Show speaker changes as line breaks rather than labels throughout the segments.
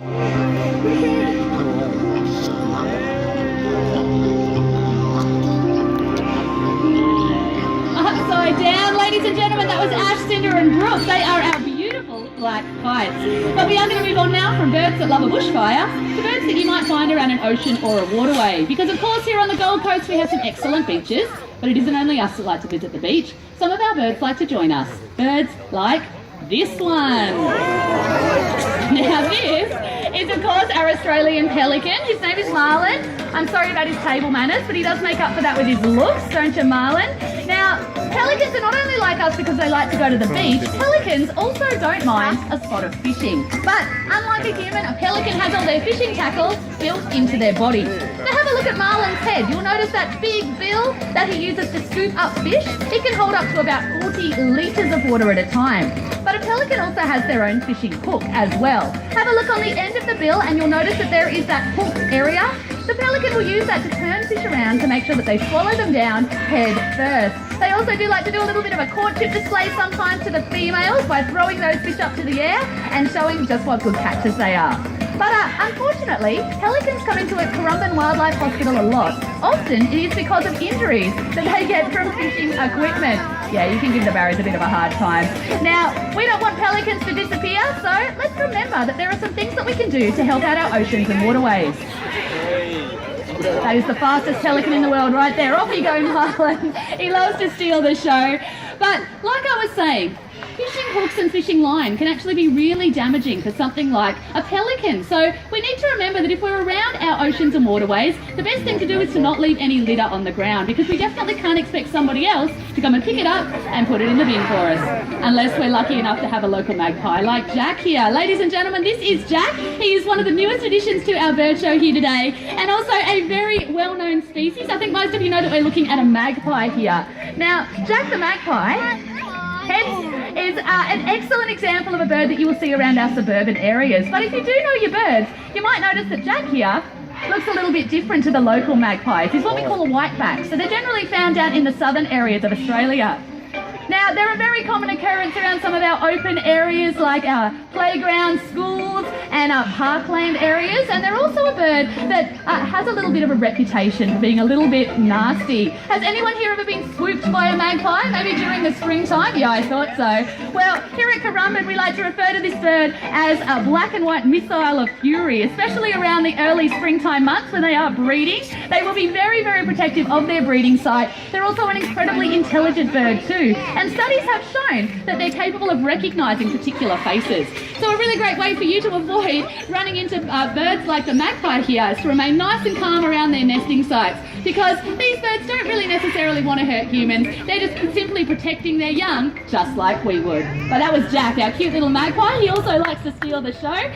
Upside down, ladies and gentlemen, that was Ash, Cinder and Brooke. They are our beautiful black kites. But we are going to move on now from birds that love a bushfire to birds that you might find around an ocean or a waterway. Because of course here on the Gold Coast we have some excellent beaches, but it isn't only us that like to visit the beach. Some of our birds like to join us. Birds like this one. Now this is of course our Australian pelican. His name is Marlin. I'm sorry about his table manners, but he does make up for that with his looks, don't you, Marlin? Now, pelicans are not only like us because they like to go to the beach, pelicans also don't mind a spot of fishing. But unlike a human, a pelican has all their fishing tackle built into their body. Now have a look at Marlin's head. You'll notice that big bill that he uses to scoop up fish. It can hold up to about 40 litres of water at a time. But a pelican also has their own fishing hook as well. Have a look on the end of the bill and you'll notice that there is that hook area. The pelican will use that to turn fish around to make sure that they swallow them down head first. They also do like to do a little bit of a courtship display sometimes to the females by throwing those fish up to the air and showing just what good catchers they are. But unfortunately, pelicans come into a Crubbin Wildlife Hospital a lot. Often it is because of injuries that they get from fishing equipment. Yeah, you can give the barriers a bit of a hard time. Now, we don't want pelicans to disappear, so let's remember that there are some things that we can do to help out our oceans and waterways. That is the fastest pelican in the world right there. Off you go, Marlin. He loves to steal the show. But like I was saying, fishing hooks and fishing line can actually be really damaging for something like a pelican. So we need to remember that if we're around our oceans and waterways, the best thing to do is to not leave any litter on the ground, because we definitely can't expect somebody else to come and pick it up and put it in the bin for us. Unless we're lucky enough to have a local magpie like Jack here. Ladies and gentlemen, this is Jack. He is one of the newest additions to our bird show here today, and also a very well-known species. I think most of you know that we're looking at a magpie here. Now, Jack the magpie is an excellent example of a bird that you will see around our suburban areas. But if you do know your birds, you might notice that Jack here looks a little bit different to the local magpies. He's what we call a whiteback. So they're generally found down in the southern areas of Australia. Now, they're a very common occurrence around some of our open areas like our playgrounds, schools and our parkland areas, and they're also a bird that has a little bit of a reputation for being a little bit nasty. Has anyone here ever been swooped by a magpie, maybe during the springtime? Yeah, I thought so. Well, here at Currumbin we like to refer to this bird as a black and white missile of fury, especially around the early springtime months when they are breeding. They will be very, very protective of their breeding site. They're also an incredibly intelligent bird too. And studies have shown that they're capable of recognising particular faces. So a really great way for you to avoid running into birds like the magpie here is to remain nice and calm around their nesting sites, because these birds don't really necessarily want to hurt humans. They're just simply protecting their young, just like we would. But that was Jack, our cute little magpie. He also likes to steal the show.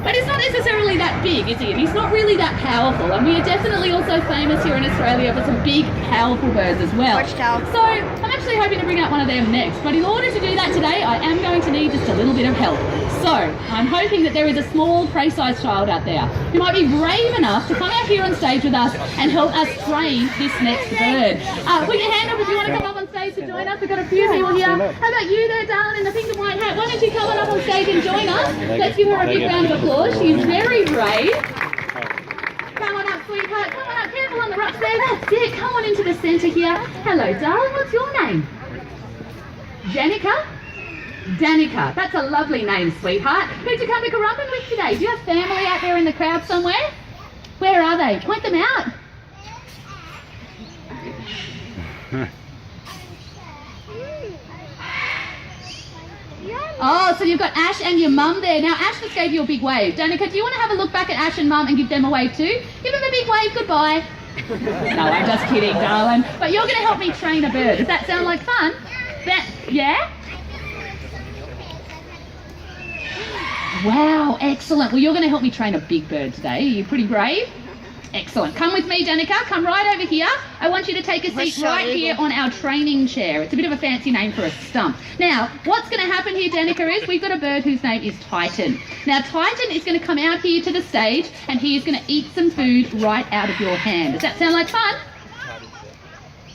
But he's not necessarily that big, is he? He's not really that powerful, and we are definitely also famous here in Australia for some big, powerful birds as well. So I'm actually hoping to bring out one of them next, but in order to do that today, I am going to need just a little bit of help. So I'm hoping that there is a small prey-sized child out there who might be brave enough to come out here on stage with us and help us train this next bird. Put your hand up if you want to come up on stage to join us. We've got a few people here. How about you there, darling, in the pink and white hat? Why don't you come on up on stage and join us? Let's give her a big round of applause. She's very brave. Come on up, sweetheart. Come on up. Careful on the rocks there. That's it. Come on into the centre here. Hello, darling. What's your name? Danica? Danica. That's a lovely name, sweetheart. Who'd you come to Currumbin with today? Do you have family out there in the crowd somewhere? Where are they? Point them out. Oh, so you've got Ash and your mum there. Now, Ash just gave you a big wave. Danica, do you want to have a look back at Ash and mum and give them a wave too? Give them a big wave. Goodbye. No, I'm just kidding, darling. But you're going to help me train a bird. Does that sound like fun? Yeah? Wow, excellent. Well, you're going to help me train a big bird today. Are you pretty brave? Excellent. Come with me, Danica. Come right over here. I want you to take a seat right here on our training chair. It's a bit of a fancy name for a stump. Now, what's going to happen here, Danica, is we've got a bird whose name is Titan. Now, Titan is going to come out here to the stage and he is going to eat some food right out of your hand. Does that sound like fun?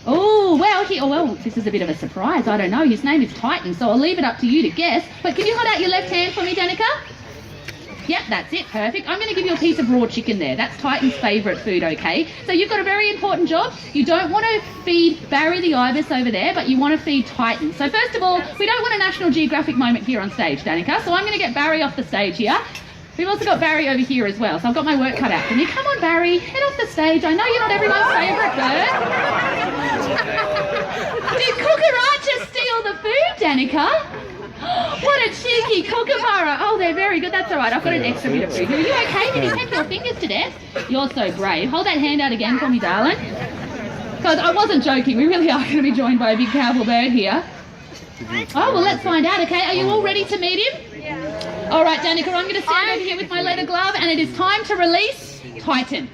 Oh, well, this is a bit of a surprise. I don't know. His name is Titan, so I'll leave it up to you to guess. But can you hold out your left hand for me, Danica? Yep, that's it, perfect. I'm going to give you a piece of raw chicken there. That's Titan's favourite food, okay? So you've got a very important job. You don't want to feed Barry the ibis over there, but you want to feed Titan. So first of all, we don't want a National Geographic moment here on stage, Danica, so I'm going to get Barry off the stage here. We've also got Barry over here as well, so I've got my work cut out for me. Come on, Barry, head off the stage. I know you're not everyone's favourite bird. Did Cucaracha steal the food, Danica? What a cheeky kookaburra. Oh, they're very good. That's all right. I've got an extra bit of food. Are you okay? Did you take your fingers to death? You're so brave. Hold that hand out again for me, darling. Because I wasn't joking. We really are going to be joined by a big powerful bird here. Oh, well, let's find out, okay? Are you all ready to meet him? Yeah. All right, Danica, I'm going to stand over here with my leather glove, and it is time to release Titan.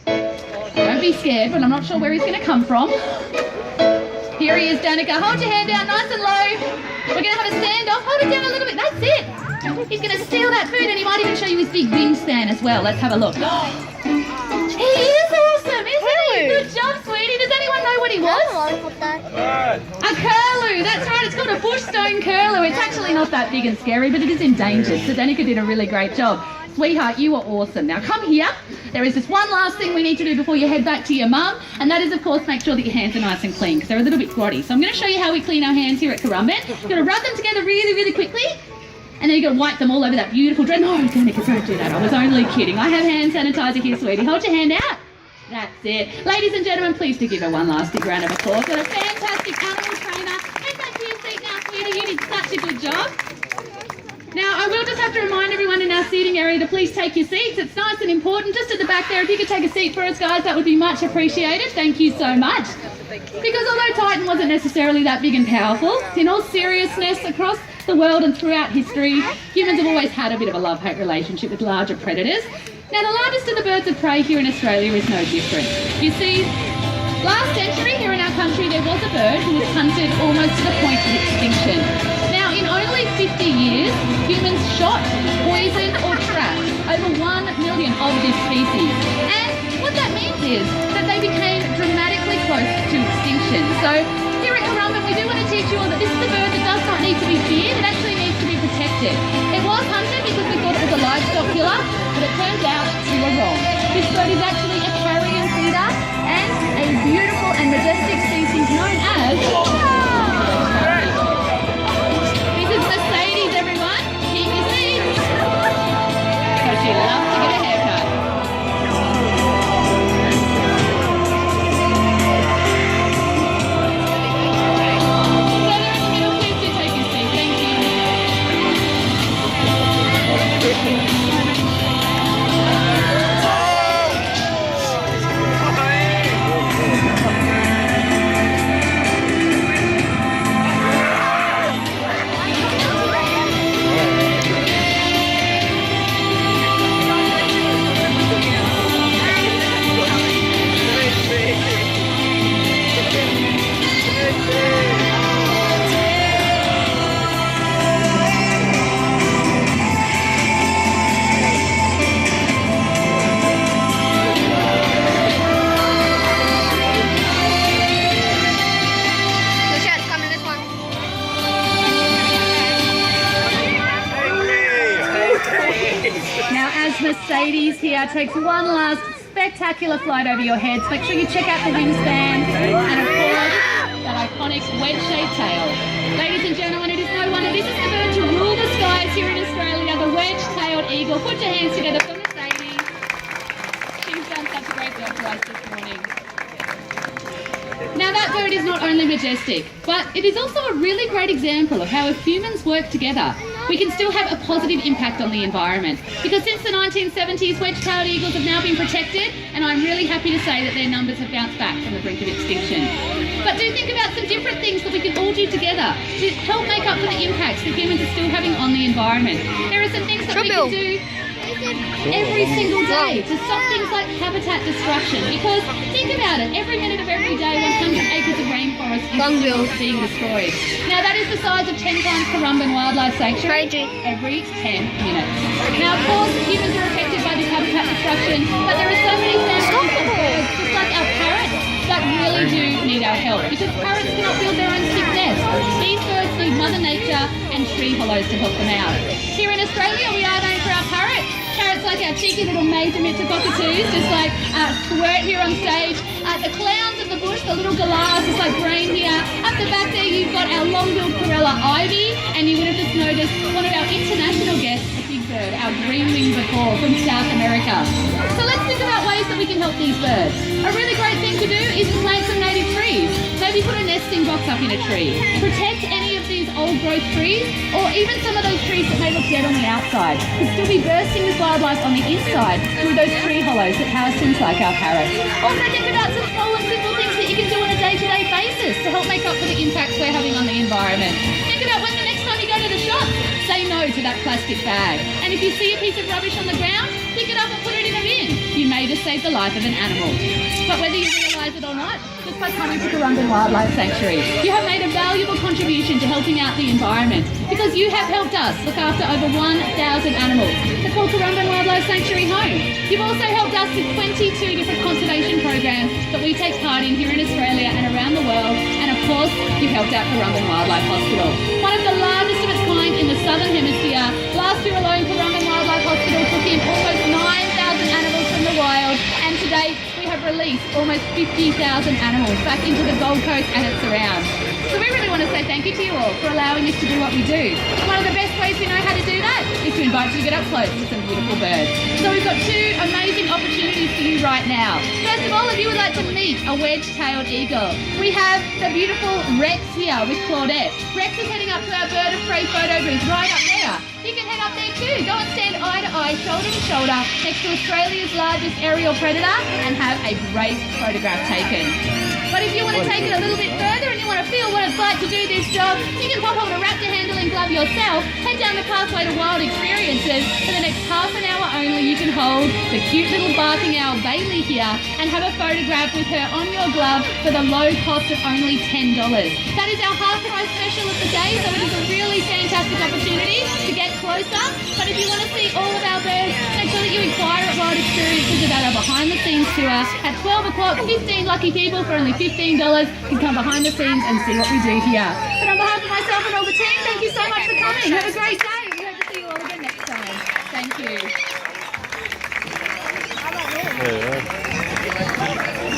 Don't be scared, but I'm not sure where he's going to come from. Here he is, Danica. Hold your hand down nice and low. We're going to have a standoff. Hold it down a little bit. That's it. He's going to steal that food, and he might even show you his big wingspan as well. Let's have a look. He is awesome, isn't he? Good job, sweetie. Does anyone know what he was? A curlew. That's right. It's called a bushstone curlew. It's actually not that big and scary, but it is endangered. So Danica did a really great job. Sweetheart, you are awesome. Now come here. There is just one last thing we need to do before you head back to your mum, and that is, of course, make sure that your hands are nice and clean, because they're a little bit grotty. So I'm going to show you how we clean our hands here at Crubbin. You're going to rub them together really, really quickly, and then you're going to wipe them all over that beautiful dress. No, Danica, don't do that. I was only kidding. I have hand sanitizer here, sweetie. Hold your hand out. That's it. Ladies and gentlemen, please do give her one last big round of applause. What a fantastic animal trainer. Head back to your seat now, sweetie. You did such a good job. Now, I will just have to remind everyone in our seating area to please take your seats. It's nice and important. Just at the back there, if you could take a seat for us, guys, that would be much appreciated. Thank you so much. Because although Titan wasn't necessarily that big and powerful, in all seriousness, across the world and throughout history, humans have always had a bit of a love-hate relationship with larger predators. Now, the largest of the birds of prey here in Australia is no different. You see, last century here in our country, there was a bird who was hunted almost to the point of extinction. Now, in only 50 years, humans shot, poisoned or trapped over 1 million of this species. And what that means is that they became dramatically close to extinction. So here at Crubbin, we do want to teach you all that this is a bird that does not need to be feared. It actually needs to be protected. It was hunted because we thought it was a livestock killer, but it turns out we were wrong. This bird is actually a carrion feeder and a beautiful and majestic species known as... She loves to get a haircut. So there in the middle, please do take your seat. Thank you. Mercedes here takes one last spectacular flight over your heads. Make sure you check out the wingspan and, of course, that iconic wedge-shaped tail. Ladies and gentlemen, it is no wonder this is the bird to rule the skies here in Australia, the wedge-tailed eagle. Put your hands together for Mercedes. She's done such a great job for us this morning. Now that bird is not only majestic, but it is also a really great example of how if humans work together, we can still have a positive impact on the environment. Because since the 1970s, wedge-tailed eagles have now been protected, and I'm really happy to say that their numbers have bounced back from the brink of extinction. But do think about some different things that we can all do together to help make up for the impacts that humans are still having on the environment. There are some things that we can do every single day to stop things like habitat destruction, because think about it, every minute of every day 100 acres of rainforest is being destroyed. Now that is the size of 10 times Crubbin Wildlife Sanctuary every 10 minutes. Now of course humans are affected by this habitat destruction, but there are so many families of birds, just like our parrots, that really do need our help, because parrots cannot build their own stick nests. These birds need Mother Nature and tree hollows to help them out. Here in Australia we are known for our parrots. looks like our cheeky little major Mitchell cockatoos, just like squirt here on stage. The clowns of the bush, the little galahs, just like green here. Up the back there, you've got our long-billed Corella ivy, and you would have just noticed one of our international guests, a big bird, our green-winged macaw from South America. So let's think about ways that we can help these birds. A really great thing to do is to plant some native trees. Maybe put a nesting box up in a tree. Protect any of these old growth trees, or even some of those trees that may look dead on the outside could still be bursting with wildlife on the inside through those tree hollows that house things like our parrots. Also think about some small and simple things that you can do on a day-to-day basis to help make up for the impacts we're having on the environment. Think about when the next time you go to the shop, say no to that plastic bag. And if you see a piece of rubbish on the ground, pick it up and put it in a bin. You may just save the life of an animal. But whether you realise it or not, just by coming to Crubbin Wildlife Sanctuary, you have made a valuable contribution to helping out the environment because you have helped us look after over 1,000 animals to call Crubbin Wildlife Sanctuary home. You've also helped us with 22 different conservation programs that we take part in here in Australia and around the world. And of course, you've helped out Crubbin Wildlife Hospital, one of the largest of its kind in the Southern Hemisphere. Last year alone, Crubbin Wildlife Hospital took in almost 9,000 animals from the wild, and to date, we have released almost 50,000 animals back into the Gold Coast and its surrounds. So we really want to say thank you to you all for allowing us to do what we do. One of the best ways we know how to do that is to invite you to get up close to some beautiful birds. So we've got two amazing opportunities for you right now. First of all, if you would like to meet a wedge-tailed eagle, we have the beautiful Rex here with Claudette. Rex is heading up to our bird of prey photo booth right up there. You can head up there too. Go and stand eye to eye, shoulder to shoulder, next to Australia's largest aerial predator and have a great photograph taken. But if you want to take it a little bit further and you want to feel what it's like to do this job, you can pop hold a raptor handling glove yourself, head down the pathway to Wild Experiences. For the next half an hour only, you can hold the cute little barking owl Bailey here and have a photograph with her on your glove for the low cost of only $10. That is our half price special of the day, so it is a really fantastic opportunity to get closer. But if you want to see all of our birds, make sure that you inquire at Wild Experiences about our behind the scenes tour at 12 o'clock. 15 lucky people for only $15 can come behind the scenes and see what we do here. But on behalf of myself and all the team, thank you so much for coming. Have a great day. We hope to see you all again next time. Thank you.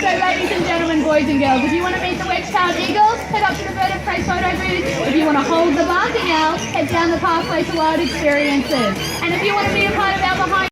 So ladies and gentlemen, boys and girls, if you want to meet the wedge-tailed eagles, head up to the bird of prey photo booth. If you want to hold the barking owl, head down the pathway to Wild Experiences. And if you want to be a part of our behind